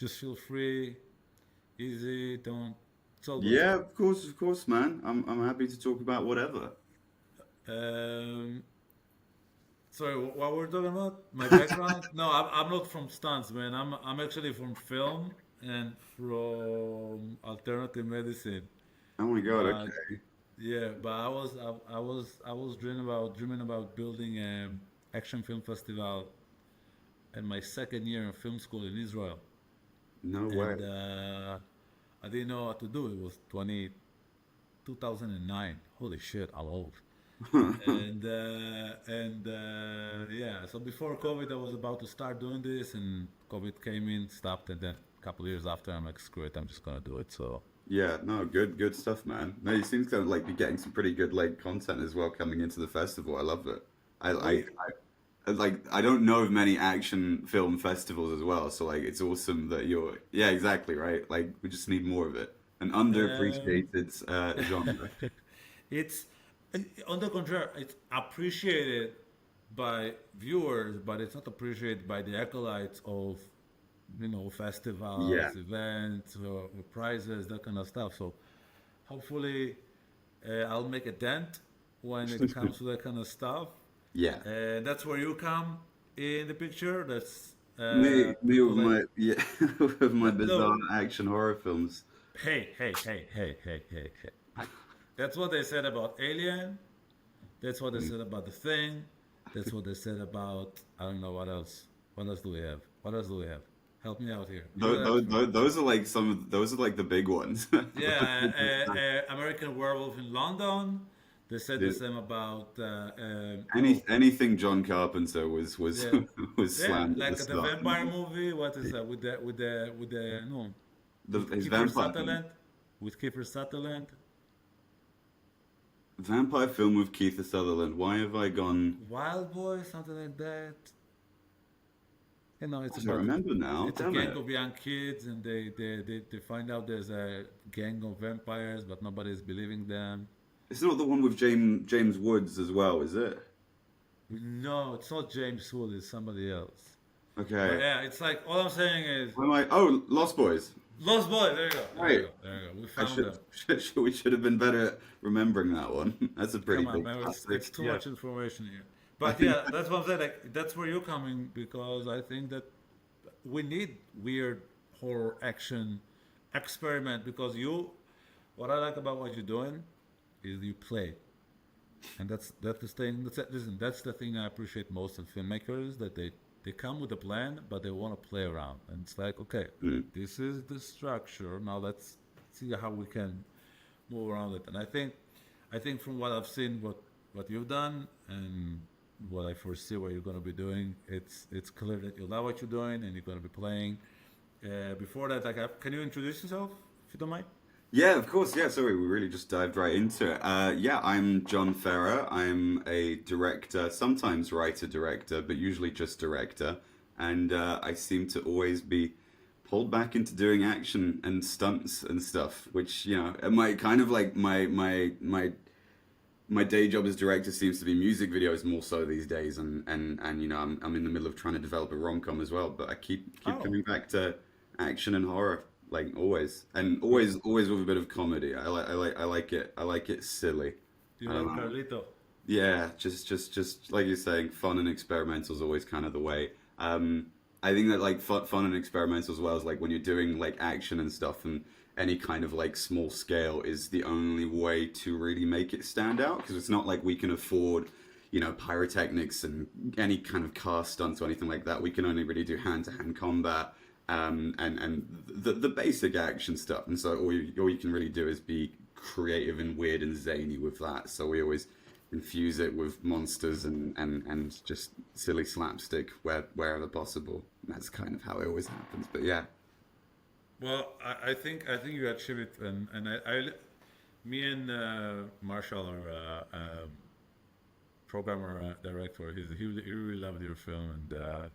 Just feel free, easy. Don't. It's all good. Yeah, of course, man. I'm happy to talk about whatever. Um, Sorry, what we're talking about? My background? No, I'm not from stunts, man. I'm actually from film and from alternative medicine. Oh my God, But okay. yeah, but I was dreaming about building an action film festival in my second year in film school in Israel, No way. and I didn't know what to do. It was 2009. Holy shit, I'm old. And yeah, so before COVID, I was about to start doing this, and COVID came in, stopped, and then a couple of years after, I'm like, screw it, I'm just gonna do it. So Yeah, no, good stuff, man. No, you seem to like be getting some pretty good like content as well coming into the festival. I love it. we, I don't know of many action film festivals as well, so like it's awesome that you're yeah, exactly, right? Like we just need more of it. An um, underappreciated genre. it's on the contrary, it's appreciated by viewers, but it's not appreciated by the acolytes of Yeah. festivals, events, prizes, that kind of stuff. So hopefully, I'll make a dent when it comes to that kind of stuff. Yeah. That's where you come in the picture. That's Me people with like my yeah with my bizarre no. action horror films. Hey. That's what they said about Alien. That's what they Mm. said about The Thing. That's what they said about I don't know what else. What else do we have? What else do we have? Help me out here. You gotta help me. Those are like some of those are like the big ones. Yeah, American Werewolf in London. They said the Dude, same about oh anything John Carpenter was yeah was yeah slammed at the like the start. vampire movie. What is that with the no with His Kiefer Sutherland with Kiefer Sutherland. vampire film with Keith Sutherland. Why have I gone? Wild Boy, something like that. It's I don't about remember now. it's a Damn gang it! of young kids, and they find out there's a gang of vampires, but nobody's believing them. It's not the one with James Woods as well, is it? No, it's not James Wood, it's somebody else. But Okay. yeah, it's like all I'm saying is Why am I? Oh, Lost Boys. Lost Boy. There you go. There you Right. go. There you go. We I found them. we should have been better at remembering that one. That's a pretty Come on, big man. It's classic. too Yeah. much information here. I But think yeah, that's what I'm saying. Like that's where you're coming because I think that we need weird horror action experiment because what I like about what you're doing is you play. And that's the thing. Listen, that's the thing I appreciate most in filmmakers that they come with a plan, but they want to play around. And it's like, okay, mm, this is the structure. Now let's see how we can move around it. And I think from what I've seen, what you've done, and what I foresee what you're going to be doing, it's clear that you love what you're doing and you're going to be playing. Before that, like, can you introduce yourself if you don't mind? yeah, of course. Yeah, sorry, we really just dived right into it. Yeah, I'm John Ferrer. I'm a director, sometimes writer director, but usually just director. And I seem to always be pulled back into doing action and stunts and stuff, which, my kind of like my day job as director seems to be music videos more so these days, and I'm in the middle of trying to develop a rom-com as well, but I keep Oh, coming back to action and horror like always, and do you, always with a bit of comedy. I like it silly. do you I don't love know. Carlito? Yeah, just like you're saying, fun and experimental is always kind of the way. I think that like fun and experimental as well is like when you're doing like action and stuff, and any kind of like small scale is the only way to really make it stand out because it's not like we can afford, pyrotechnics and any kind of car stunts or anything like that. We can only really do hand to hand combat, and the basic action stuff. And so all you can really do is be creative and weird and zany with that. So we always infuse it with monsters and just silly slapstick wherever possible. That's kind of how it always happens. But yeah, Well, I think you achieve it, and me and Marshall, our programmer director, he really loved your film, and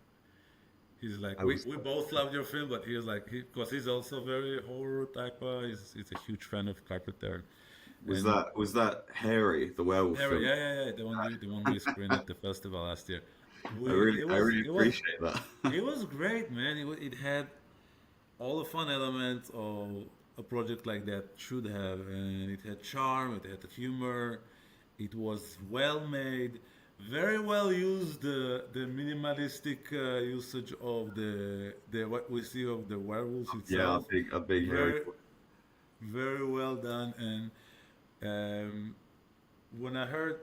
he's like I we, was. we both loved your film, but he was like because he's also very horror type. He's a huge fan of Carpenter, and Was that Harry, the werewolf Harry, film? yeah, the one we screened at the festival last year. I We really it I was really it was appreciate that. it was great, man. It had all the fun elements of a project like that should have, and it had charm, it had humor, it was well made, very well used. The minimalistic usage of the what we see of the werewolves Yeah, itself, a big hairy. very very well done. And when I heard,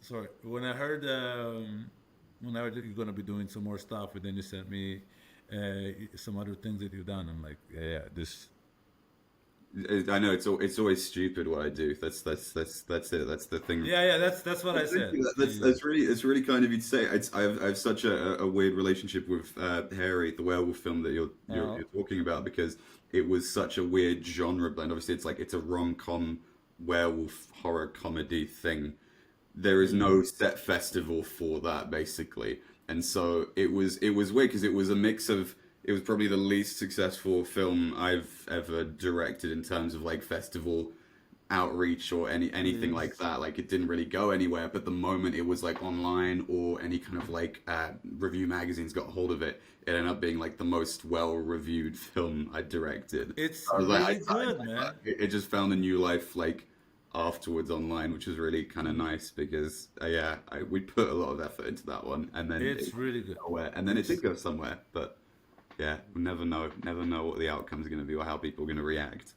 sorry, when I heard that you're gonna be doing some more stuff, and then you sent me some other things that you've done. I'm like, yeah, yeah, this. I know it's always stupid what I do. That's it. That's the thing. Yeah, yeah, that's what I Thank said. you. That's really kind of you to say. I have such a weird relationship with Harry, the werewolf film that Oh, you're talking about, because it was such a weird genre blend. Obviously, it's like it's a rom-com werewolf horror comedy thing. There is no set festival for that basically, and so it was weird because it was a mix of it was probably the least successful film I've ever directed in terms of like festival outreach or anything like yes. that. Like it didn't really go anywhere, but the moment it was like online or any kind of like review magazines got hold of it, it ended up being like the most well-reviewed film I directed. It's I was like, really good, man. it just found a new life like afterwards online, which was really kind of nice because we put a lot of effort into that one, and then it It's really good. nowhere, and then it did It's go somewhere, but yeah, we never know what the outcome is going to be or how people are going to react.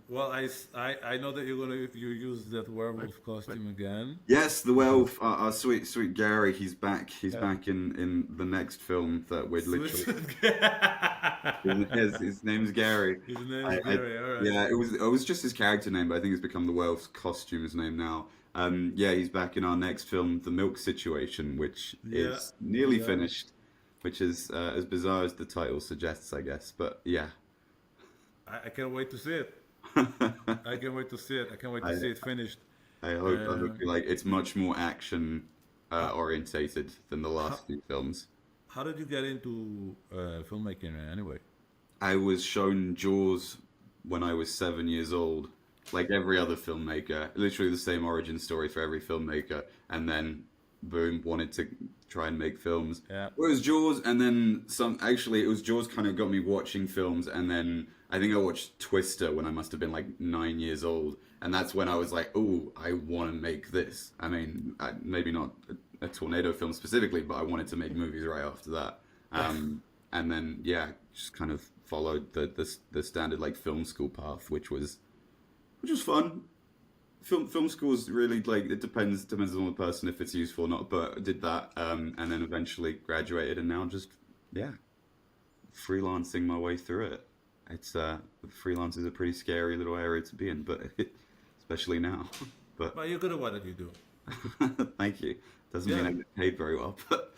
well, I know that you use that werewolf costume again. Yes, the werewolf, our sweet sweet Gary, he's back. He's Yeah. back in the next film that we're literally. Switzerland. His name's Gary. His name is I Gary. All right. yeah, it was just his character name, but I think it's become the werewolf's costume's name now. Yeah, he's back in our next film, The Milk Situation, which Yeah. is nearly Yeah. finished, which is as bizarre as the title suggests, I guess. But yeah, I can't wait to see it. I can't wait to see it. I can't wait to I see it finished. I hope Um, you like it's much more action how, orientated than the how, last few films. how did you get into filmmaking anyway? I was shown Jaws when I was 7 years old, like every other filmmaker, literally the same origin story for every filmmaker, and then boom, wanted to try and make films. Yeah. Well, it was Jaws, and then some. Actually, it was Jaws kind of got me watching films, and then I think I watched Twister when I must have been like 9 years old, and that's when I was like, "Oh, I want to make this." I mean, maybe not a tornado film specifically, but I wanted to make movies right after that. And then yeah, just kind of followed the standard like film school path, which was fun. Film school is really like it depends on the person if it's useful or not. But I did that, and then eventually graduated, and now just yeah, freelancing my way through it. It's freelance is a pretty scary little area to be in, but especially now. But But you're good at what you do. thank you. Doesn't mean Yeah. I get paid very well, but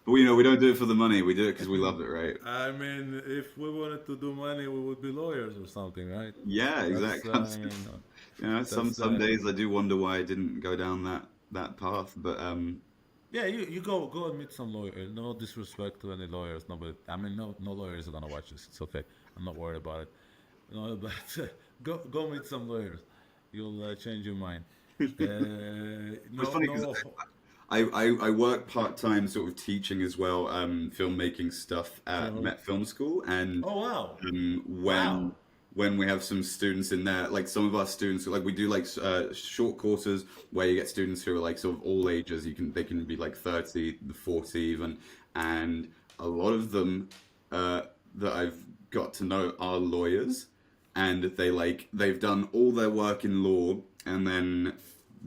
we don't do it for the money. We do it because we love it, right? I mean, if we wanted to do money, we would be lawyers or something, right? Yeah, That's exactly. Some that's days I do wonder why I didn't go down that path, but yeah. You go and meet some lawyers. No disrespect to any lawyers. No, but I mean, no lawyers are gonna watch this. It's okay. I'm not worried about it. No, but go meet some lawyers. You'll change your mind. it's No, funny because no. I work part time sort of teaching as well, filmmaking stuff at So, Met Film School, and oh wow, when wow. we have some students in there, like some of our students, like we do like short courses where you get students who are like sort of all ages. They can be like 30, 40 even, and a lot of them that I've got to know are lawyers, and they've done all their work in law and then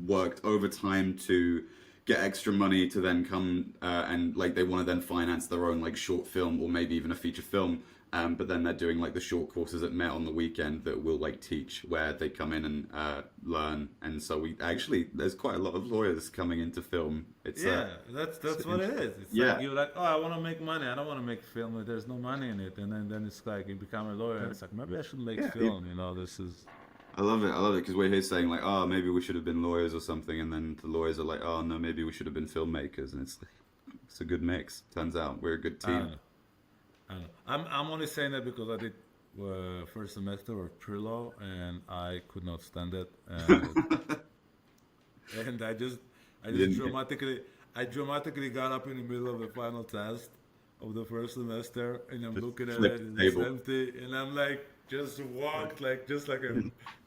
worked overtime to get extra money to then come and like they want to then finance their own like short film or maybe even a feature film. But then they're doing like the short courses at Met on the weekend that we'll like teach where they come in and learn. And so there's quite a lot of lawyers coming into film. Yeah, that's what it is. It's Yeah, like you're like, oh, I want to make money. I don't want to make film. There's no money in it, and then it's like you become a lawyer. And it's like maybe I should make yeah. film. This is I love it. I love it because we're here saying like, oh, maybe we should have been lawyers or something, and then the lawyers are like, oh no, maybe we should have been filmmakers, and it's a good mix. Turns out we're a good I don't team. know. I don't know. I'm only saying that because I did first semester of pre-law and I could not stand it, and I You just didn't. dramatically got up in the middle of the final test of the first semester, and I'm Just looking at flip it, and the it's table. empty, and I'm like, just walked like just like a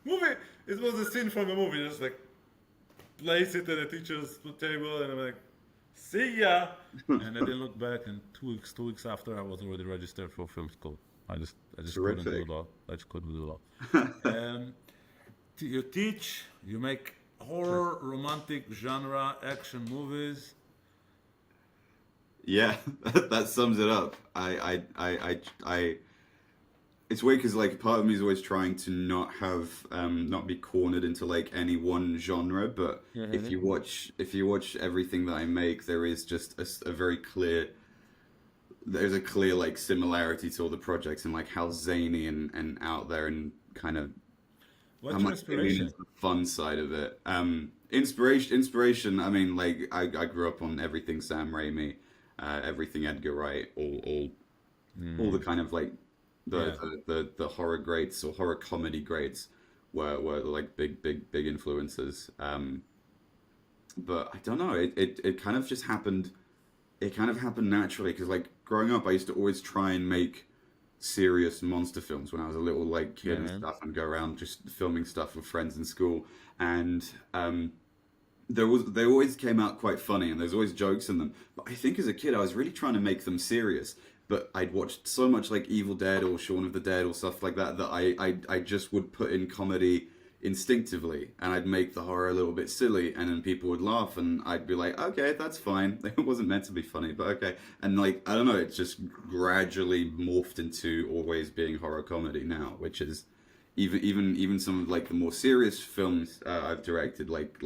movie. It was a scene from a movie, just like place it at the teacher's table, and I'm like, see ya. And I didn't look back. And 2 weeks after, I was already registered for film school. I just couldn't do Terrific. law. I just couldn't do law. Um, you teach, you make horror, romantic genre, action movies. Yeah, that sums it up. It's weird because like part of me is always trying to not be cornered into like any one genre, but if you watch everything that I make, there is just a very clear there's a clear like similarity to all the projects and like how zany and out there and kind of how What's your much they lean inspiration? into the fun side of it. Inspiration. I mean, like I grew up on everything Sam Raimi, everything Edgar Wright, all the kind of like Yeah. the horror greats or horror comedy greats were like big influences. But I don't know. It kind of just happened. It kind of happened naturally because like growing up, I used to always try and make serious monster films when I was a little like kid Yeah, and man. stuff, and go around just filming stuff with friends in school. And they always came out quite funny, and there's always jokes in them. But I think as a kid, I was really trying to make them serious. But I'd watched so much like Evil Dead or Shaun of the Dead or stuff like that that I just would put in comedy instinctively, and I'd make the horror a little bit silly, and then people would laugh, and I'd be like, okay, that's fine. It wasn't meant to be funny, but okay. And like I don't know, it's just gradually morphed into always being horror comedy now, which is even some of like the more serious films I've directed, like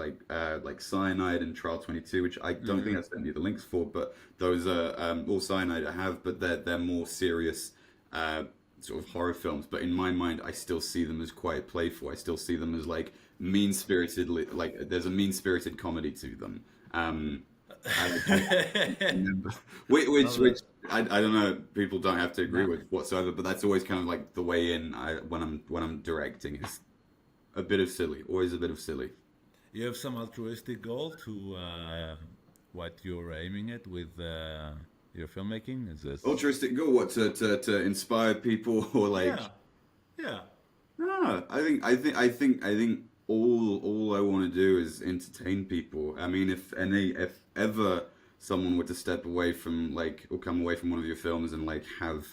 Cyanide and Trial 22, which I don't think I sent you the links for, but those are all Cyanide I have, but they're more serious uh, sort of horror films. But in my mind, I still see them as quite playful. I still see them as like mean spirited, like there's a mean spirited comedy to them. I remember, Love which that. I don't know. People don't have to agree Now, with whatsoever, but that's always kind of like the way in. When I'm directing is a bit of silly, always a bit of silly. you have some altruistic goal to what you're aiming at with your filmmaking? Is this? Altruistic goal, what to inspire people or like Yeah, yeah. no, I think all I want to do is entertain people. I mean, if ever someone were to step away from like or come away from one of your films and like have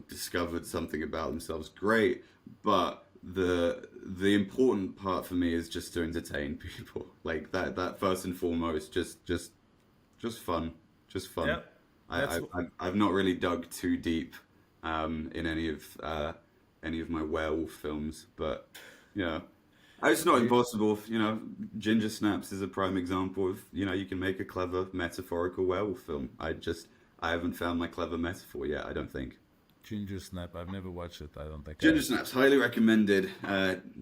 discovered something about themselves, great. But the important part for me is just to entertain people. Like that first and foremost, just fun, just fun. Yeah, that's I've not really dug too deep in any of my werewolf films, but yeah, it's not you, impossible. You know, Ginger Snaps is a prime example of you can make a clever metaphorical werewolf film. I haven't found my clever metaphor yet. I don't think. Ginger Snap. I've never watched it. I don't think I Ginger have. Snaps, highly recommended.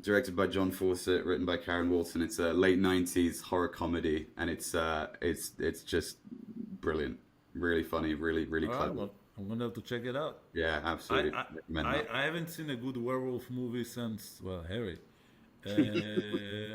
Directed by John Fawcett, written by Karen Walton. It's a late '90s horror comedy, and it's just brilliant, really funny, really All right, clever. well, I'm gonna have to check it out. Yeah, I absolutely I, recommend I, that. I haven't seen a good werewolf movie since Harry. Uh,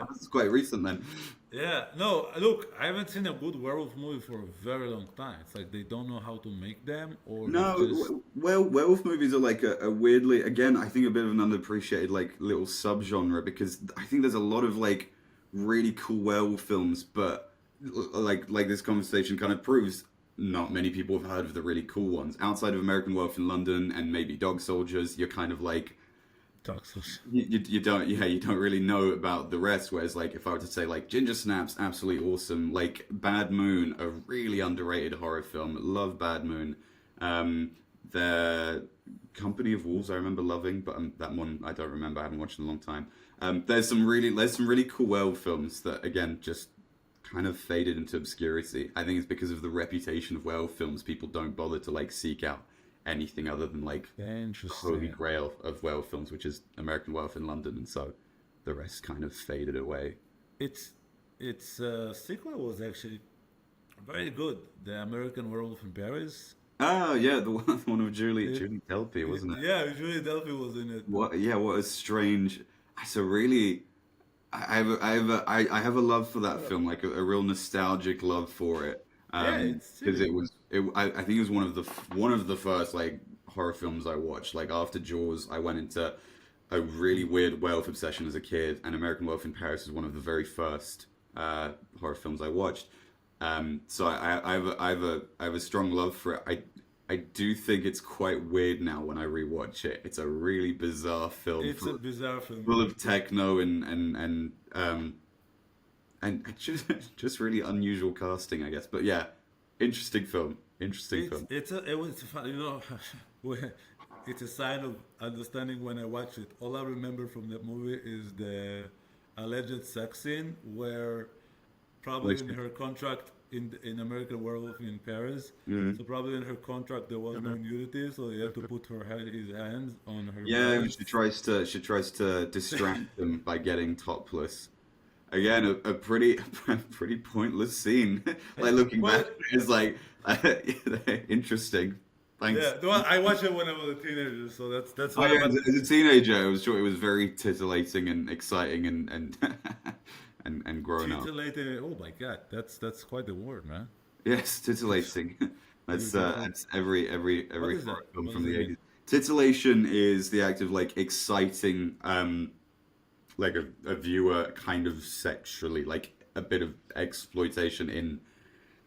That's quite recent then. yeah, no, look, I haven't seen a good werewolf movie for a very long time. It's like they don't know how to make them, or they No, just well, werewolf movies are like a weirdly, again, I think a bit of an underappreciated like little subgenre because I think there's a lot of like really cool werewolf films, but like this conversation kind of proves, not many people have heard of the really cool ones. Outside of American Werewolf in London and maybe Dog Soldiers, you're kind of like toxic. you don't you don't really know about the rest. Whereas like if I were to say like Ginger Snaps, absolutely awesome. Like Bad Moon, a really underrated horror film. Love Bad Moon. The Company of Wolves I remember loving, but that one I don't remember. I haven't watched in a long time. There's some really cool werewolf films that again just kind of faded into obscurity. I think it's because of the reputation of werewolf films. People don't bother to like seek out anything other than like the holy Interesting. grail of werewolf films, which is American Werewolf in London, and so the rest kind of faded away. It's its sequel was actually very good. The American Werewolf in Paris. Oh yeah, the one of Julie Delpy, wasn't it? Yeah, Julie Delpy was in it. What? Yeah, what a strange. So really, I have a love for that film, like a real nostalgic love for it. Yeah, it's Because silly. I think it was one of the first like horror films I watched. Like after Jaws, I went into a really weird werewolf obsession as a kid, and American Werewolf in Paris was one of the very first horror films I watched. So I have a strong love for it. I do think it's quite weird now when I rewatch it. It's a really bizarre film, It's a bizarre film. full of techno and just really unusual casting, I guess. But yeah, interesting film. Interesting film. It was fun, when- it's a sign of understanding when I watch it. All I remember from that movie is the alleged sex scene where probably Like, in her contract in American Werewolf in Paris. mhm. So probably in her contract there was no nudity, so he had to put his hands on her Yeah, breasts. she tries to distract them by getting topless. Again, a pretty a pretty pointless scene. Like looking back, Well, it's like interesting. Thanks. yeah, I watched it when I was a teenager, so that's Oh why. yeah, But as a teenager, I was sure it was very titillating and exciting and grown up. titillating. Oh my God, that's quite the word, man. Yes, titillating. You can call. That's What every is that? horror film What from does it the mean? 80s. Titillation is the act of like exciting like a viewer kind of sexually, like a bit of exploitation in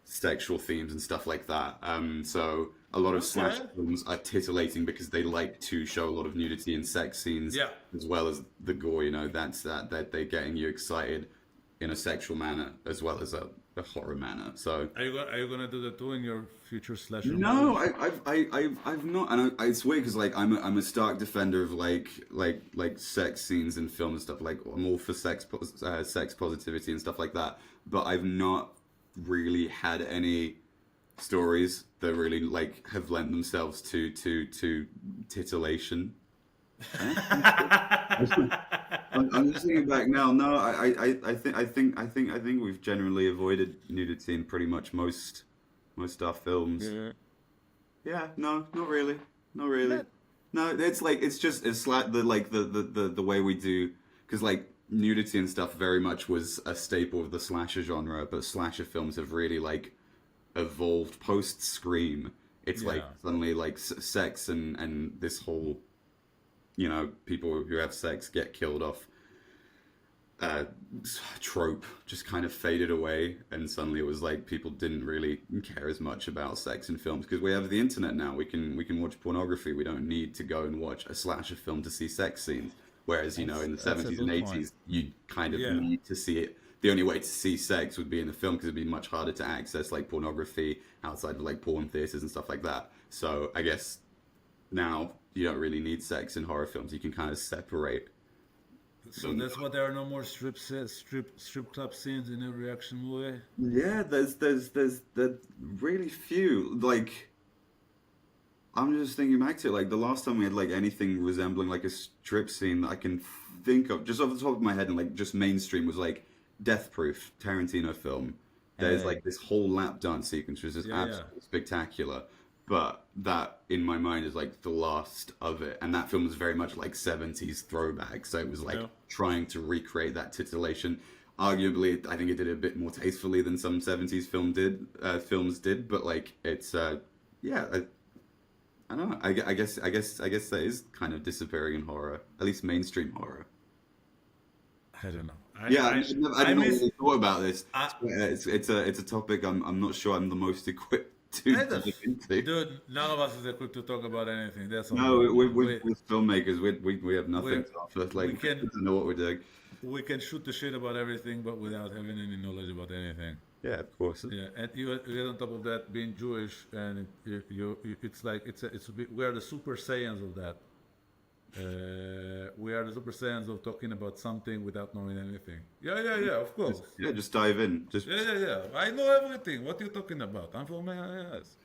sexual themes and stuff like that. So a lot of Okay. slasher films are tittillating because they like to show a lot of nudity and sex scenes Yeah. as well as the gore. You know, that's that they're getting you excited in a sexual manner as well as a horror manner. So Are you gonna do that too in your future slasher no, movies? I've not, and it's weird because like I'm a stark defender of like sex scenes in film and stuff. Like I'm all for sex positivity and stuff like that. But I've not really had any stories that really like have lent themselves to titillation. Eh? I'm just thinking back now. No, I think we've generally avoided nudity in pretty much most our films. Yeah. Yeah, no, not really, not really. That, No, it's like it's like the way we do because like nudity and stuff very much was a staple of the slasher genre, but slasher films have really like evolved post Scream. It's like yeah. suddenly like sex and this whole people who have sex get killed off uh, trope just kind of faded away, and suddenly it was like people didn't really care as much about sex in films because we have the internet now. We can watch pornography. We don't need to go and watch a slasher film to see sex scenes. Whereas in the That's a 70s and good point. 80s, you kind of Yeah. need to see it. The only way to see sex would be in a film because it'd be much harder to access like pornography outside of like porn theaters and stuff like that. So I guess now you don't really need sex in horror films. You can kind of separate So them. that's why there are no more strip club scenes in every action movie. Yeah, there's really few. Like I'm just thinking back to it, like the last time we had like anything resembling like a strip scene that I can think of, just off the top of my head, and like just mainstream was like Death Proof, Tarantino film. There's Hey. like this whole lap dance sequence, which is Yeah, yeah. absolutely spectacular. But that, in my mind, is like the last of it. And that film was very much like 70s throwback. So it was like Yeah. trying to recreate that titillation. Arguably, I think it did it a bit more tastefully than some 70s films did. But like, it's, yeah, I don't know. I guess that is kind of disappearing in horror, at least mainstream horror. I don't know. Yeah, I I've not miss. really thought about this. I, It's a topic I'm not sure I'm the most equipped I to look into. dude, none of us is equipped to talk about anything. That's all. No, We with filmmakers, we have we nothing to offer. we Like, we can don't know what we're doing. we can shoot the shit about everything, but without having any knowledge about anything. Yeah, of course. Yeah, and you on top of that, being Jewish, and it's like it's a bit, we are the super saiyans of that. We are the super saiyans of talking about something without knowing anything. Yeah, yeah, yeah. Of course. Yeah, just dive in. Just Yeah, yeah, yeah. I know everything. What are you talking about? I'm from yes.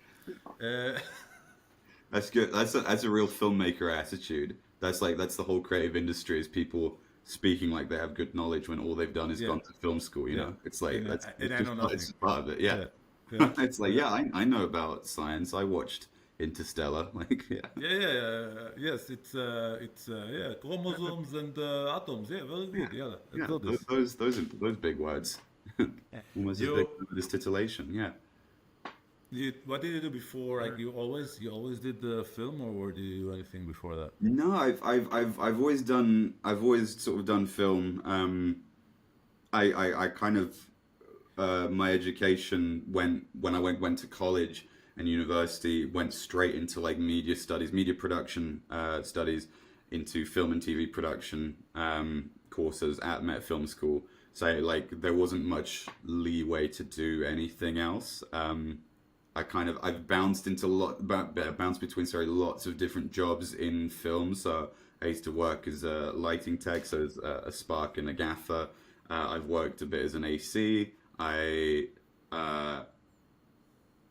that's good. That's a real filmmaker attitude. That's the whole creative industry is people speaking like they have good knowledge when all they've done is Yeah, gone to film school. You yeah. know, it's like that's And it's I know just nothing. it's part of it. Yeah, Yeah, yeah, it's like yeah. yeah, I know about science. I watched Interstellar. Like yeah, Yeah, yeah, yeah. Yes, it's yeah, chromosomes and atoms. Yeah, very yeah, good. Yeah, let's yeah. do this. Those big words, almost as big You as titillation. Yeah. What did you do before? Like you always did the film, or did you do anything before that? No, I've always sort of done film. I kind of my education when I went to college and university went straight into like media studies, media production studies, into film and TV production courses at Met Film School. So like there wasn't much leeway to do anything else. I've bounced into bounced between lots of different jobs in film. So I used to work as a lighting tech, so as a spark and a gaffer. I've worked a bit as an AC. Uh,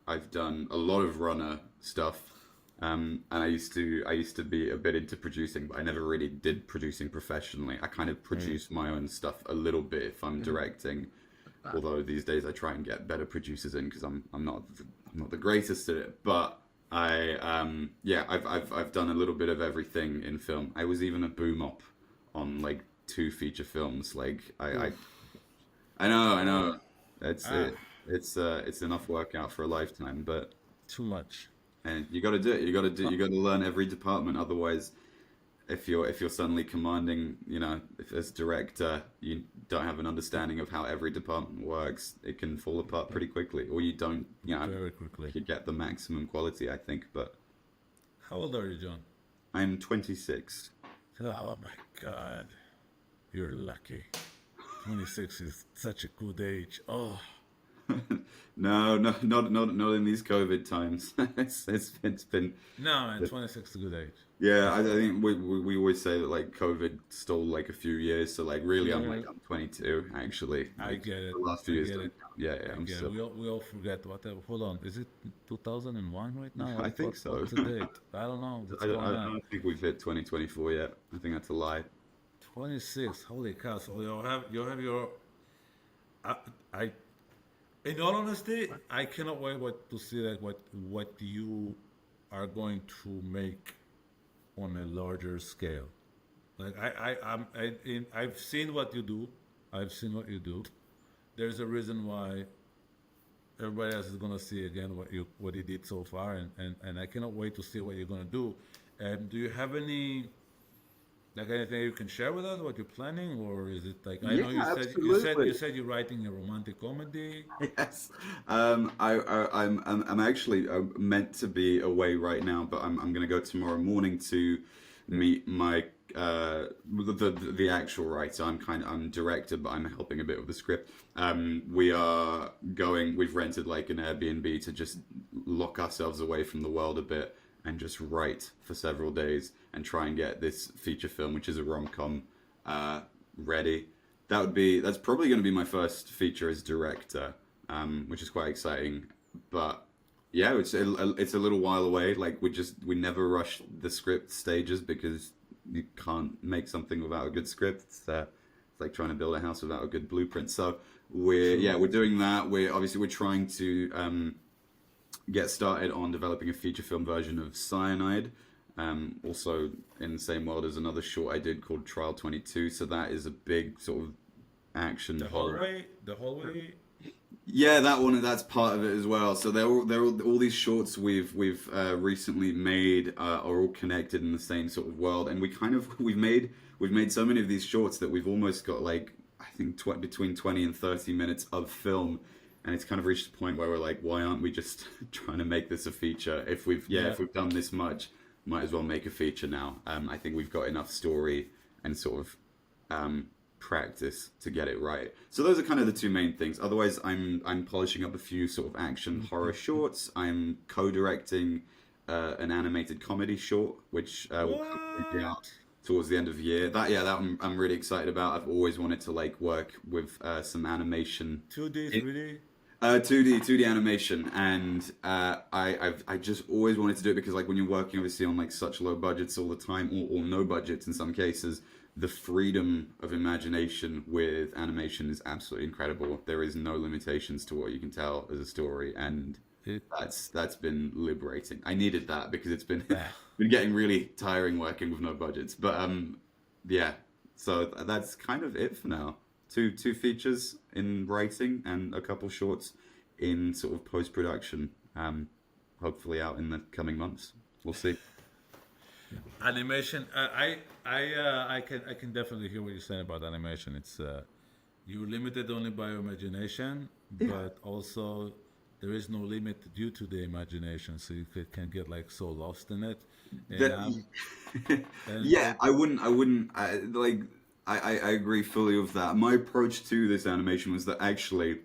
I've done a lot of runner stuff, and I used to be a bit into producing, but I never really did producing professionally. I kind of Right. produce my own stuff a little bit if I'm directing. Although these days I try and get better producers in because I'm not the greatest at it. But I've done a little bit of everything in film. I was even a boom op on like two feature films. Like I know. It's Ah, it's enough workout for a lifetime, but too much. and you got to do it. Uh, You got to learn every department. Otherwise, if you're suddenly commanding, if as director you don't have an understanding of how every department works, it can fall apart pretty quickly, or you don't, Very quickly. you get the maximum quality, I think. But How old are you, John? I'm 26. Oh my God, you're lucky. 26 is such a good age. Oh, No, no, not in these COVID times. It's been no, man, 26 is a good age. yeah. I Definitely. think we always say that like COVID stole like a few years. So like really, Yeah, I'm 22 actually. I Like get it. the last few I years get don't it. count. Yeah, yeah. I I'm get it. still. We all forget whatever. Hold on. Is it 2001 right now? I think so. What's the date? I don't know. What's I going on? don't think we've hit 2024 yet. I think that's a lie. 26. Holy cow. So you'll have your I, I in all honesty, I cannot wait to see like what you are going to make on a larger scale. Like I've seen what you do. I've seen what you do. There's a reason why everybody else is gonna see again what you did so far, and I cannot wait to see what you're gonna do. And do you have anything you can share with us what you're planning, or is it like I Yeah, know you said you're writing a romantic comedy. yes. I'm actually meant to be away right now, but I'm gonna go tomorrow morning to meet my the actual writer. I'm director, but I'm helping a bit with the script. We've rented like an Airbnb to just lock ourselves away from the world a bit and just write for several days and try and get this feature film, which is a rom-com, ready. That's probably going to be my first feature as director, which is quite exciting. But yeah, it's a little while away. Like we never rush the script stages because you can't make something without a good script. It's like trying to build a house without a good blueprint. So True. we're doing that. We're trying to get started on developing a feature film version of Cyanide. Also in the same world as another short I did called Trial 22. So that is a big sort of action The horror. hallway. The hallway. Yeah, that one. That's part of it as well. So all these shorts we've recently made are all connected in the same sort of world, and we've made so many of these shorts that we've almost got like I think between 20 and 30 minutes of film, and it's kind of reached a point where we're like, why aren't we just trying to make this a feature? Yeah. If we've done this much, might as well make a feature now. I think we've got enough story and sort of practice to get it right. So those are kind of the two main things. Otherwise, I'm polishing up a few sort of action horror shorts. I'm co-directing an animated comedy short, which will hopefully be out What? towards the end of the year. That I'm really excited about. I've always wanted to like work with some animation. 2D, 3D. 2D animation, and I just always wanted to do it because like when you're working obviously on like such low budgets all the time, or no budgets in some cases, the freedom of imagination with animation is absolutely incredible. There is no limitations to what you can tell as a story, and It, that's been liberating. I needed that because it's been ah, been getting really tiring working with no budgets. But yeah. So that's kind of it for now. Two features in writing and a couple shorts in sort of post production. hopefully out in the coming months. We'll see. Animation. I can definitely hear what you're saying about animation. It's you're limited only by your imagination, Yeah. but also there is no limit due to the imagination. So you can get like so lost in it, and That, and yeah, I agree fully with that. My approach to this animation was that actually,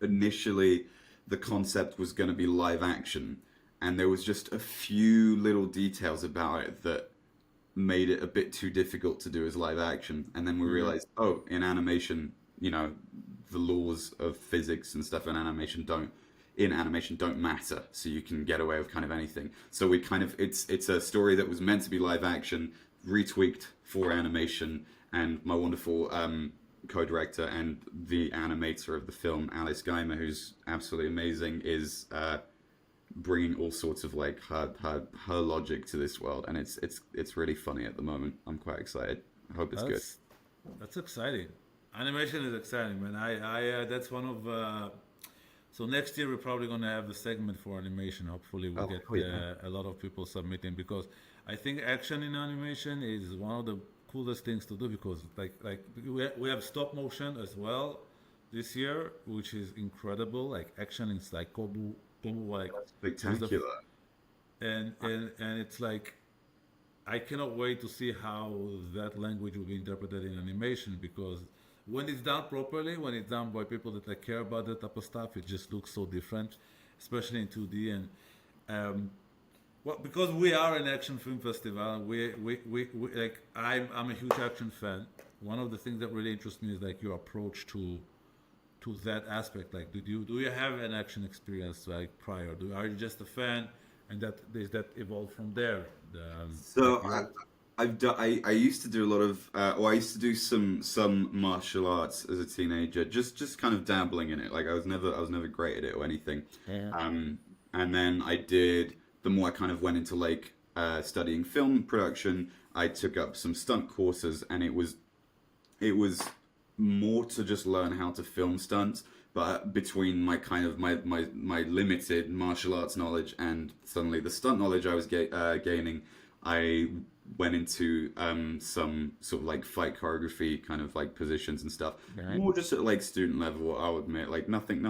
initially, the concept was going to be live action, and there was just a few little details about it that made it a bit too difficult to do as live action. And then we Mhm. realized, oh, in animation, the laws of physics and stuff in animation don't matter, so you can get away with kind of anything. So we kind of it's a story that was meant to be live action, retweaked for animation, and my wonderful co-director and the animator of the film, Alice Geimer, who's absolutely amazing, is bringing all sorts of like her logic to this world, and it's really funny at the moment. I'm quite excited. I hope it's good. that's that's exciting. Animation is exciting, man. I that's one of so next year we're probably gonna have the segment for animation. Hopefully we get Oh yeah. a lot of people submitting because I think action in animation is one of the coolest things to do because we have stop motion as well this year, which is incredible. Like action is like Kobu like with the Spectacular. and it's like I cannot wait to see how that language will be interpreted in animation because when it's done properly, when it's done by people that like, care about that type of stuff, it just looks so different, especially in 2D. And well, because we are an action film festival, we like I'm a huge action fan. One of the things that really interests me is like your approach to that aspect. Like, do you have an action experience like prior? Are you just a fan, and that is that evolved from there? Like So you. I used to do a lot of or I used to do some martial arts as a teenager, just kind of dabbling in it. Like I was never great at it or anything. Yeah. And then I did the more I kind of went into like studying film production, I took up some stunt courses, and it was more to just learn how to film stunts. But between my kind of my limited martial arts knowledge and suddenly the stunt knowledge I was gaining, I went into some sort of like fight choreography kind of like positions and stuff. Right. More just at like student level, I'll admit, like nothing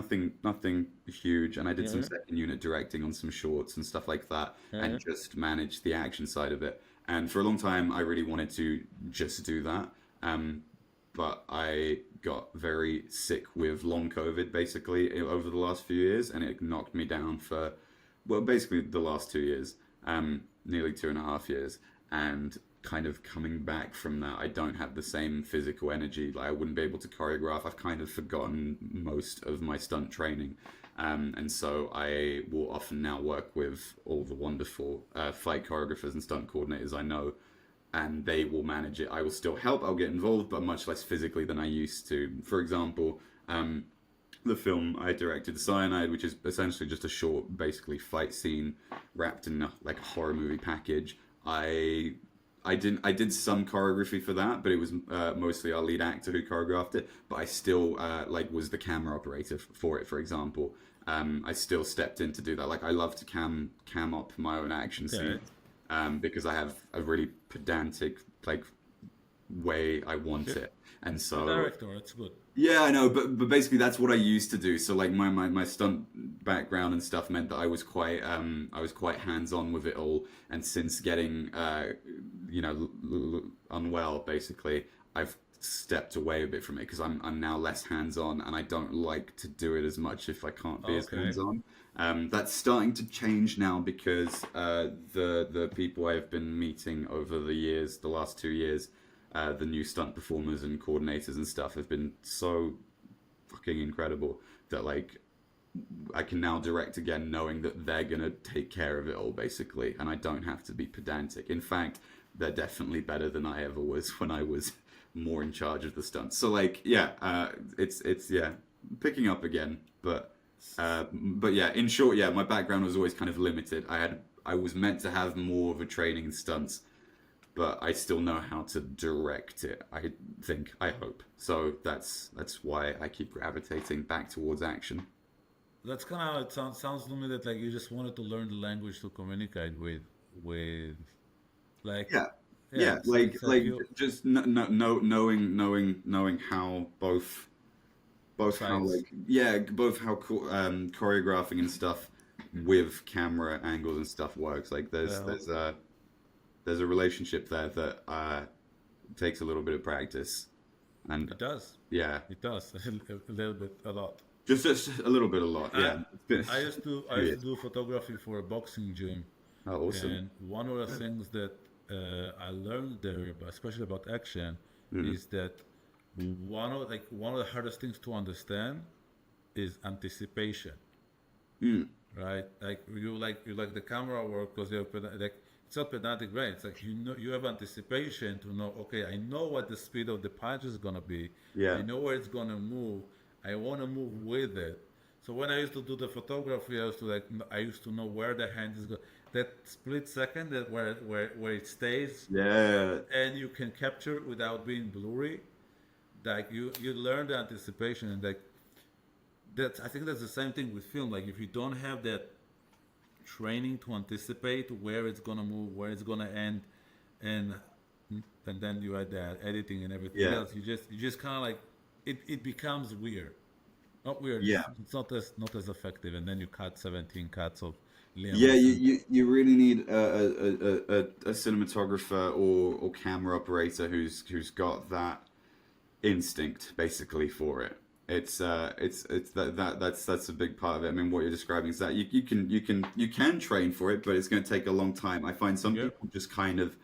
huge. And I did some Yeah. second unit directing on some shorts and stuff like that, Yeah. and just managed the action side of it. And for a long time, I really wanted to just do that. But I got very sick with long COVID basically over the last few years, and it knocked me down for, well, basically the last 2 years, nearly 2.5 years, and kind of coming back from that, I don't have the same physical energy. Like I wouldn't be able to choreograph. I've kind of forgotten most of my stunt training, and so I will often now work with all the wonderful fight choreographers and stunt coordinators I know, and they will manage it. I will still help, I'll get involved, but much less physically than I used to. For example, the film I directed, Cyanide, which is essentially just a short, basically fight scene wrapped in like a horror movie package. I did some choreography for that, but it was mostly our lead actor who choreographed it. But I still like was the camera operator for it, for example. I still stepped in to do that. Like I love to cam up my own action Okay. scenes, because I have a really pedantic like way I want You're it, and a so director. It's good. yeah, I know, but basically that's what I used to do. So like my stunt background and stuff meant that I was quite hands on with it all. And since getting unwell, basically, I've stepped away a bit from it because I'm now less hands on, and I don't like to do it as much if I can't be as Okay. hands on. That's starting to change now because the people I've been meeting over the years, the last 2 years, the new stunt performers and coordinators and stuff have been so fucking incredible that like I can now direct again knowing that they're gonna take care of it all basically, and I don't have to be pedantic. In fact, they're definitely better than I ever was when I was more in charge of the stunts. So like yeah, it's yeah, picking up again, but yeah, in short, yeah, my background was always kind of limited. I was meant to have more of a training in stunts, but I still know how to direct it. I think, I hope. So that's why I keep gravitating back towards action. that's kind of it sounds to me that like you just wanted to learn the language to communicate with like Yeah, yeah, yeah, it's like you just knowing how both how sides. like yeah both how choreographing and stuff with camera angles and stuff works. Like Yeah, there's a relationship there that takes a little bit of practice, and it does. yeah, It does a little bit, a lot. just a little bit, a lot. I Yeah, it's been I few used to years. do photography for a boxing gym, Oh, awesome. and one of the things that I learned there, especially about action, Mm. is that one of the hardest things to understand is anticipation, Mm. right? Like you like the camera work because you're like it's not pedantic, right? It's like you have anticipation to know. Okay, I know what the speed of the punch is gonna be. I Yeah, know where it's gonna move. I want to move with it. So when I used to do the photography, I used to know where the hand is going. That split second that where it stays yeah, and you can capture it without being blurry. Like you learn the anticipation and like that. I think that's the same thing with film. Like if you don't have that training to anticipate where it's gonna move, where it's gonna end, and and then you add that editing and everything yeah, else, you just kind of like it becomes weird. Not weird. yeah. It's not as effective, and then you cut 17 cuts of Yeah, limbs, and you really need a cinematographer or camera operator who's got that instinct basically for it. It's that's a big part of it. I mean, what you're describing is that you can train for it, but it's going to take a long time. I find some yeah, people just kind of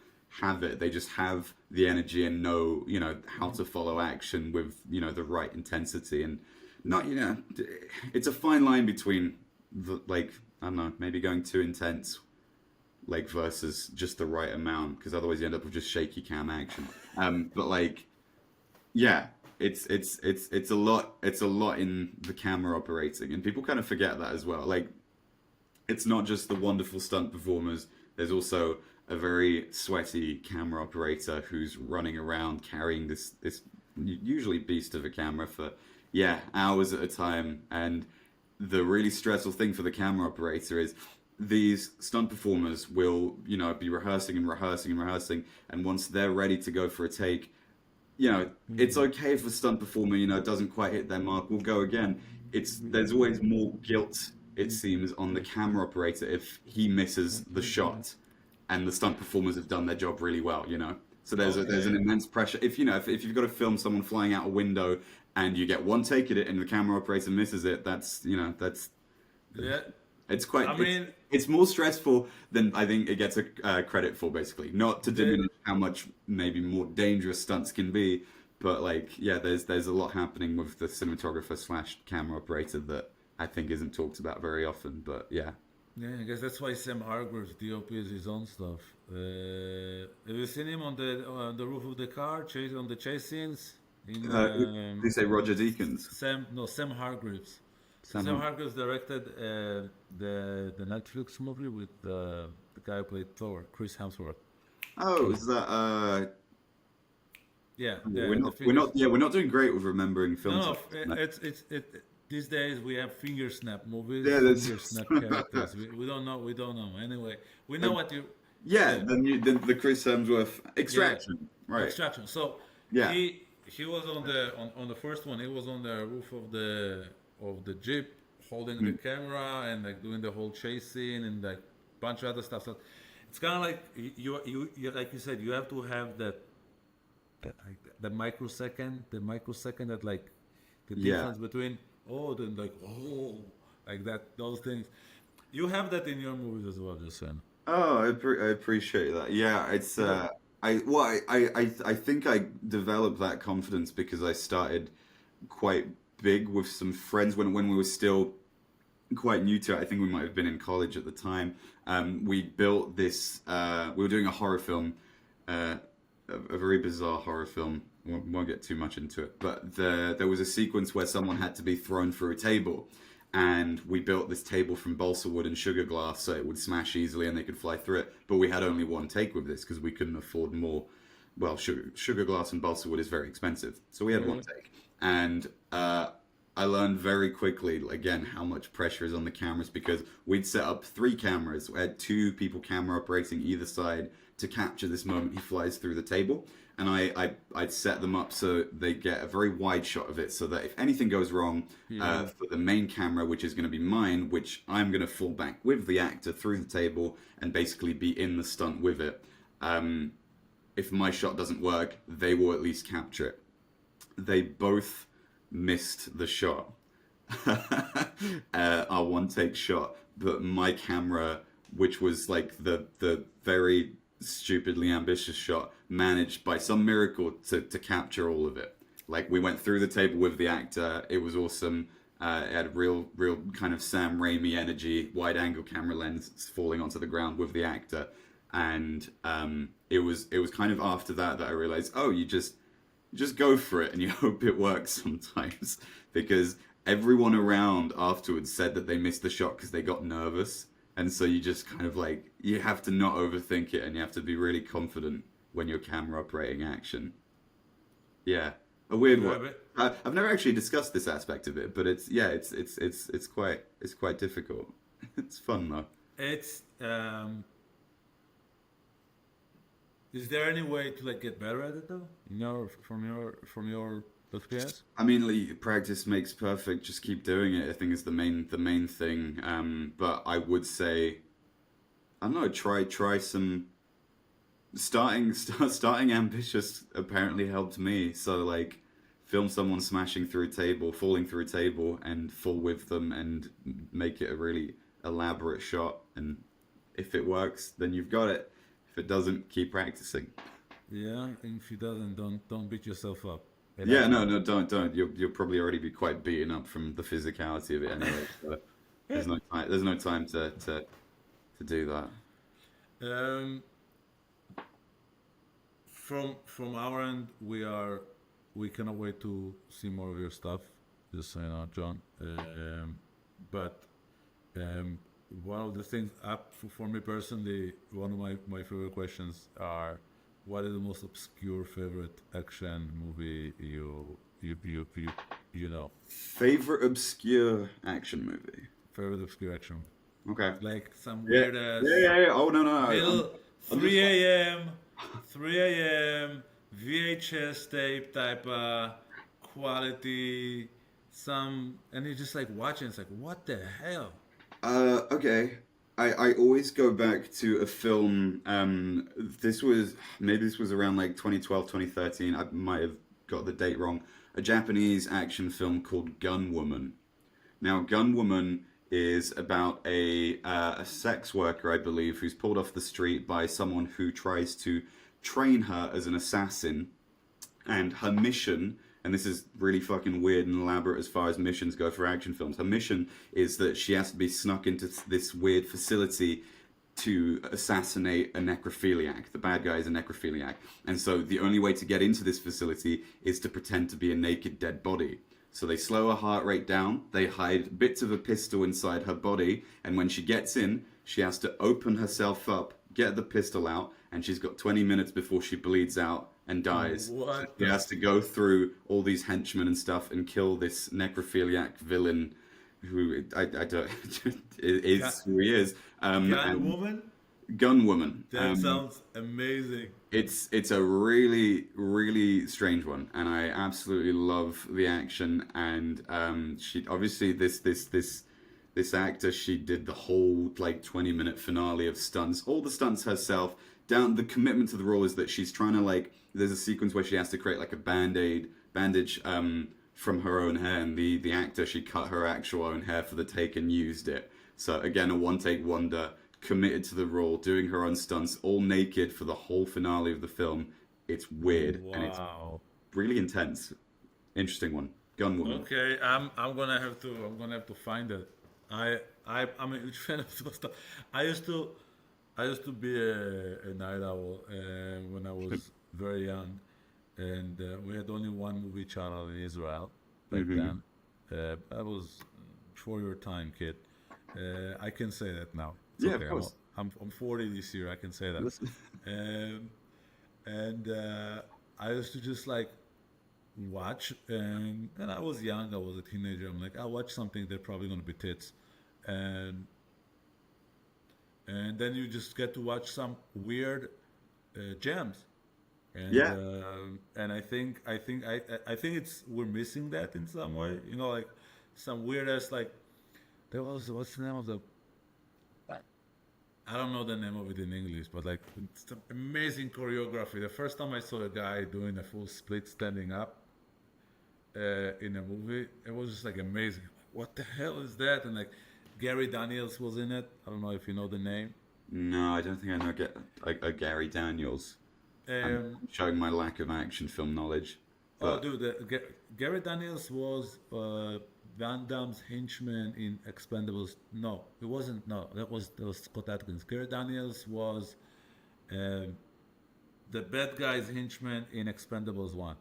have it. They just have the energy and know, how to follow action with, the right intensity and not, it's a fine line between like, I don't know, maybe going too intense like versus just the right amount because otherwise you end up with just shaky cam action. But like yeah, it's a lot in the camera operating, and people kind of forget that as well. Like it's not just the wonderful stunt performers. There's also a very sweaty camera operator who's running around carrying this usually beast of a camera for hours at a time. And the really stressful thing for the camera operator is these stunt performers will be rehearsing and rehearsing and rehearsing, and once they're ready to go for a take, it's okay if a stunt performer, doesn't quite hit their mark, we'll go again. There's always more guilt, it seems, on the camera operator if he misses the shot and the stunt performers have done their job really well. So there's an okay, immense pressure. If you've got to film someone flying out a window and you get one take at it and the camera operator misses it, that's yeah. it's quite I mean, it's more stressful than I think it gets a credit for. Basically, not to the diminish how much maybe more dangerous stunts can be, but like there's a lot happening with the cinematographer slash camera operator that I think isn't talked about very often. But yeah, yeah, I guess that's why Sam Hargrave's DOP is his own stuff. Have you seen him on the roof of the car, chase on the chase scenes? In they say Roger Deakins. Sam Hargraves. So Sam Sam Hunt. Hargraves directed the Netflix movie with the guy who played Thor, Chris Hemsworth. Oh, is that Yeah, we're the not fingers. we're not doing great with remembering No, film no, titles. No. these days we have finger snap movies, Yeah, finger that's snap characters. We don't know. We don't know. Anyway, we know um, what you. yeah. Yeah, The Chris Hemsworth yeah. Extraction, right? Extraction. So Yeah. he was on the first one. He was on the roof of the jeep, holding the Mm. camera and like doing the whole chase scene and like bunch of other stuff. So it's kind of like you like you said, you have to have that like the microsecond that like the Yeah. difference between then like like that those things. You have that in your movies as well, just saying. Oh, I appreciate that. Yeah, it's Yeah. I think I developed that confidence because I started quite big with some friends when we were still quite new to it. I think we might have been in college at the time. We built this. We were doing a horror film, a very bizarre horror film. Won't get too much into it, but there was a sequence where someone had to be thrown through a table, and we built this table from balsa wood and sugar glass so it would smash easily and they could fly through it. But we had only one take with this because we couldn't afford more. Well, sugar glass and balsa wood is very expensive, so we had one Mhm. take, and I learned very quickly, again, how much pressure is on the cameras because we'd set up three cameras. We had two people camera operating either side to capture this moment he flies through the table. And I'd set them up so they get a very wide shot of it so that if anything goes wrong, Yeah. for the main camera, which is going to be mine, which I'm going to fall back with the actor through the table and basically be in the stunt with it. Um, if my shot doesn't work, they will at least capture it. They both missed the shot, our one take shot, but my camera, which was like the very stupidly ambitious shot, managed by some miracle to capture all of it. Like we went through the table with the actor, it was awesome. It had real kind of Sam Raimi energy, wide angle camera lens falling onto the ground with the actor, and it was kind of after that I realized, oh, you just go for it and you hope it works sometimes because everyone around afterwards said that they missed the shot because they got nervous, and so you just kind of like you have to not overthink it and you have to be really confident when you're camera operating action. Yeah, a weird Yeah, one. but I've never actually discussed this aspect of it, but it's yeah, it's quite difficult. It's fun though. it's is there any way to like get better at it though? From your experience? I mean, like, practice makes perfect. Just keep doing it. I think is the main thing. But I would say, I don't know. Try some starting ambitious. Apparently helped me. So like, film someone smashing through a table, falling through a table, and fall with them, and make it a really elaborate shot. And if it works, then you've got it. If it doesn't, keep practicing. Yeah, and if it doesn't, don't beat yourself up. It Yeah, happens. no, no, don't. You'll probably already be quite beaten up from the physicality of it anyway. So there's no time to do that. Um, from our end, we cannot wait to see more of your stuff. Just so you know, John. But um, one of the things up for me personally, one of my favorite questions are, what is the most obscure favorite action movie you know? Favorite obscure action movie? Favorite obscure action, Okay. like some Yeah, weird ass yeah, yeah, yeah. Oh no, no, middle I'm just 3 a.m. 3 a.m. VHS tape type quality, some, and you're just like watching. It's like, what the hell? Okay. I always go back to a film. This was around like 2012, 2013. I might have got the date wrong. A Japanese action film called Gun Woman. Now, Gun Woman is about a sex worker, I believe, who's pulled off the street by someone who tries to train her as an assassin, and her mission, and this is really fucking weird and elaborate as far as missions go for action films. Her mission is that she has to be snuck into this weird facility to assassinate a necrophiliac. The bad guy is a necrophiliac. And so the only way to get into this facility is to pretend to be a naked dead body. So they slow her heart rate down, they hide bits of a pistol inside her body, and when she gets in, she has to open herself up, get the pistol out, and she's got 20 minutes before she bleeds out and dies. So What she the has to go through all these henchmen and stuff and kill this necrophiliac villain who I don't Gun, is who he is. Gun And Woman? Gun Woman. That sounds amazing. It's a really strange one, and I absolutely love the action. And she obviously this actor, she did the whole like 20-minute finale of stunts, all the stunts herself. Down the commitment to the role is that she's trying to like. There's a sequence where she has to create like a bandage from her own hair, and the actor, she cut her actual own hair for the take and used it. So again, a one take wonder, committed to the role, doing her own stunts, all naked for the whole finale of the film. It's weird and it's Wow. really intense. Interesting one. Gun Woman. Okay, I'm gonna have to find it. I'm a huge fan of those stuff. I used to I used to be a night owl when I was very young, and we had only one movie channel in Israel back Hmm. then. I was before your time, kid. I can say that now. It's Yeah, of okay. course. I'm 40 this year. I can say that. Listen. Um, and I used to just like watch, and I was young, I was a teenager. I'm like, I'll watch something they're probably gonna be tits, and and then you just get to watch some weird gems, Yeah. and I think it's we're missing that in some way. You know, like some weird ass like there was what's the name of the I don't know the name of it in English, but like it's an amazing choreography. The first time I saw a guy doing a full split standing up in a movie, it was just like amazing. What the hell is that? And like Gary Daniels was in it. I don't know if you know the name. No, I don't think I know Gary Daniels. I'm Um, showing my lack of action film knowledge, oh, but dude, Gary Daniels was Van Damme's henchman in Expendables. No, it wasn't. No, that was Scott Atkins. Gary Daniels was um the bad guy's henchman in Expendables One.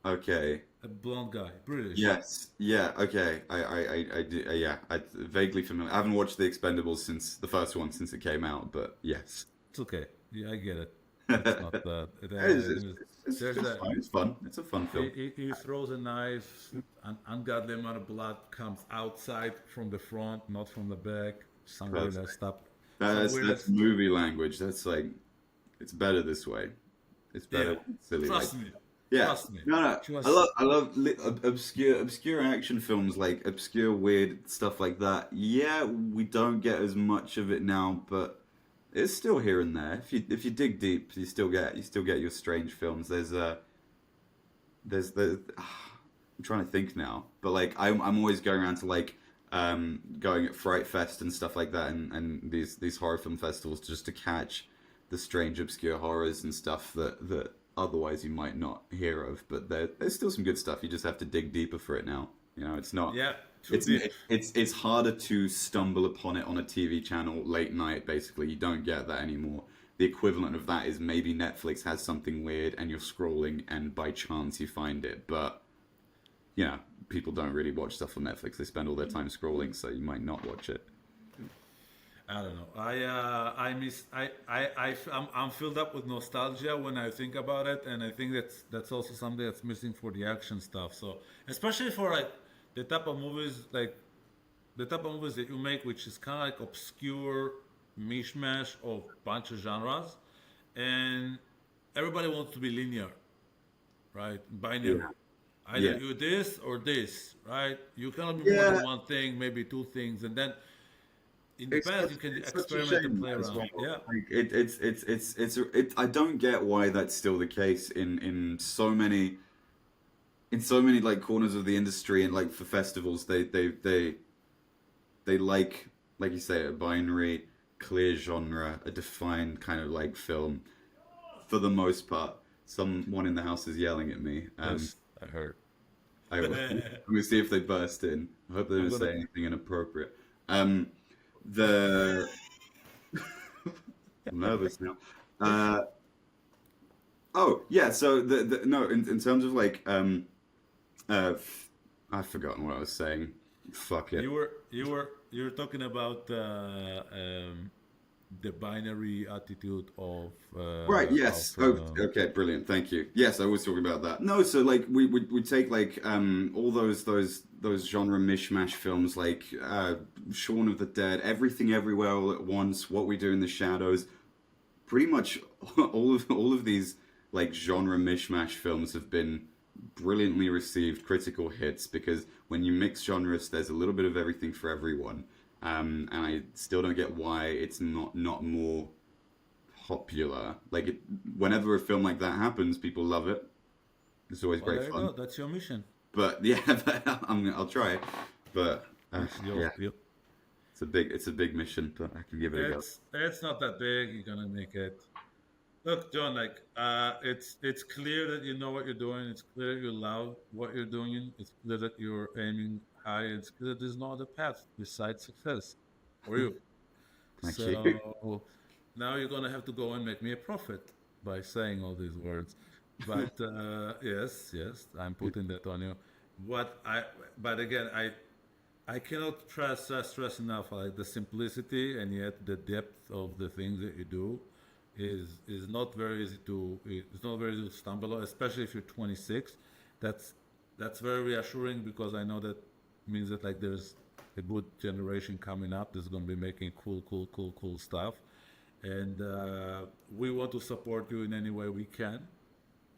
okay. A blonde guy, British. Yes. Yeah. Okay. I do. Yeah. I vaguely familiar. I haven't watched The Expendables since the first one since it came out, but yes. It's okay. Yeah, I get it. It's not that. It's, it's, There's it's that. fine. It's fun. It's a fun film. He throws a knife. An ungodly amount of blood comes outside from the front, not from the back. Some weird Perfect. stuff. Some weird. That's movie language. That's like it's better this way. It's Yeah. better silly like. Trust me. Yeah. Trust me. No, no. She was. I love obscure action films, like obscure weird stuff like that. Yeah, we don't get as much of it now, but it's still here and there. If you dig deep, you still get your strange films. There's I'm trying to think now, but like I'm always going around to like going at Fright Fest and stuff like that, and these horror film festivals just to catch the strange obscure horrors and stuff that otherwise you might not hear of. But there's still some good stuff. You just have to dig deeper for it now. You know, it's not. Yeah. Too deep. It's harder to stumble upon it on a TV channel late night. Basically, you don't get that anymore. The equivalent of that is maybe Netflix has something weird and you're scrolling and by chance you find it. But you know, people don't really watch stuff on Netflix. They spend all their time scrolling, so you might not watch it. I don't know. I miss I'm filled up with nostalgia when I think about it, and I think that's also something that's missing for the action stuff. So especially for like the type of movies like the type of movies that you make, which is kind of like obscure mishmash of bunch of genres, and everybody wants to be linear, right? Binary. Yeah. Either Yeah. you this or this, right? You cannot be more Yeah. than one thing, maybe two things, and then in the past you can It's such a experiment and shame play as around. well. Yeah. Like I don't get why that's still the case in so many like corners of the industry and like for festivals they like you say a binary clear genre, a defined kind of like film for the most part. Someone in the house is yelling at me. Yes, I heard. I'm gonna see if they burst in. I hope they I'm don't gonna. say anything inappropriate. Um, the I'm nervous now. Uh, oh yeah, so the no in terms of like I've forgotten what I was saying. Fuck it. You were talking about the binary attitude Right, of yes. Oh, okay, brilliant. Thank you. Yes, I was talking about that. No, so like we take like all those genre mishmash films like Shaun of the Dead, Everything Everywhere All at Once, What We Do in the Shadows. Pretty much all of these like genre mishmash films have been brilliantly received critical hits because when you mix genres, there's a little bit of everything for everyone. And I still don't get why it's not more popular. Like whenever a film like that happens, people love it. It's always Well, great there you fun. go. That's your mission. But yeah, I'll try. But It's your, yeah, it's a big mission, but I can give it a go. it's not that big. You're gonna make it. Look, John, like it's clear that you know what you're doing. It's clear you love what you're doing. It's clear that you're aiming high. It's clear that there's no other path besides success for you. Thank you. So now you're gonna have to go and make me a profit by saying all these words. But yes, yes, I'm putting that on you. What I, but again, I cannot stress enough like the simplicity and yet the depth of the things that you do. is not very easy to it's not very easy to stumble on, especially if you're 26. That's very reassuring because I know that means that like there's a good generation coming up that's going to be making cool stuff, and we want to support you in any way we can.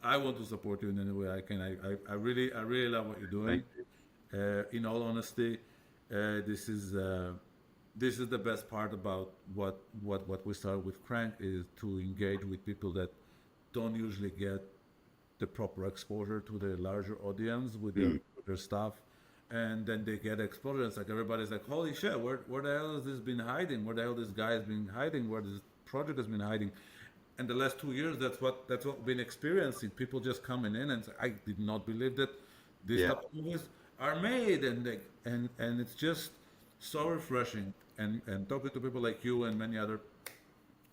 I want to support you in any way I can. I really love what you're doing. Thank you. In all honesty, this is this is the best part about what we started with Crank is to engage with people that don't usually get the proper exposure to the larger audience with their stuff, and then they get exposure. It's like everybody's like, "Holy shit! Where the hell has this been hiding? Where the hell this guy has been hiding? Where this project has been hiding?" And the last 2 years, that's what we've been experiencing. People just coming in and say, "I did not believe that these Yeah. type of movies are made," and it's just so refreshing. And talking to people like you and many other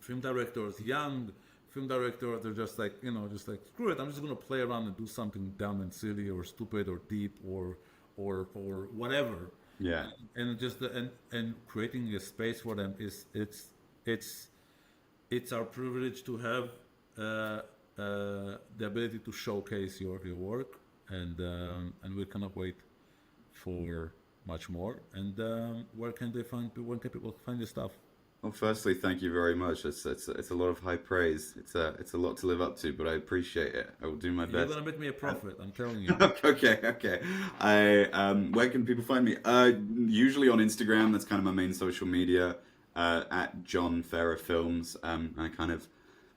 film directors, young film directors, they're just like, just like, screw it, I'm just gonna play around and do something dumb and silly or stupid or deep or whatever. Yeah. And just and creating a space for them is it's it's our privilege to have the ability to showcase your work, and we cannot wait for much more. And where can people find your stuff? Well, firstly, thank you very much. It's a lot of high praise. It's a lot to live up to, but I appreciate it. I will do my You're best. gonna make me a prophet, I'm telling you. Okay. Where can people find me? Usually on Instagram. That's kind of my main social media. At John Ferrer Films. I kind of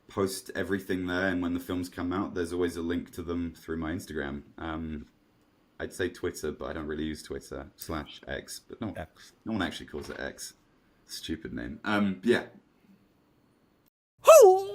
post everything there, and when the films come out, there's always a link to them through my Instagram. I'd say Twitter, but I don't really use Twitter /X. But X. no one actually calls it X. Stupid name. Yeah. Who?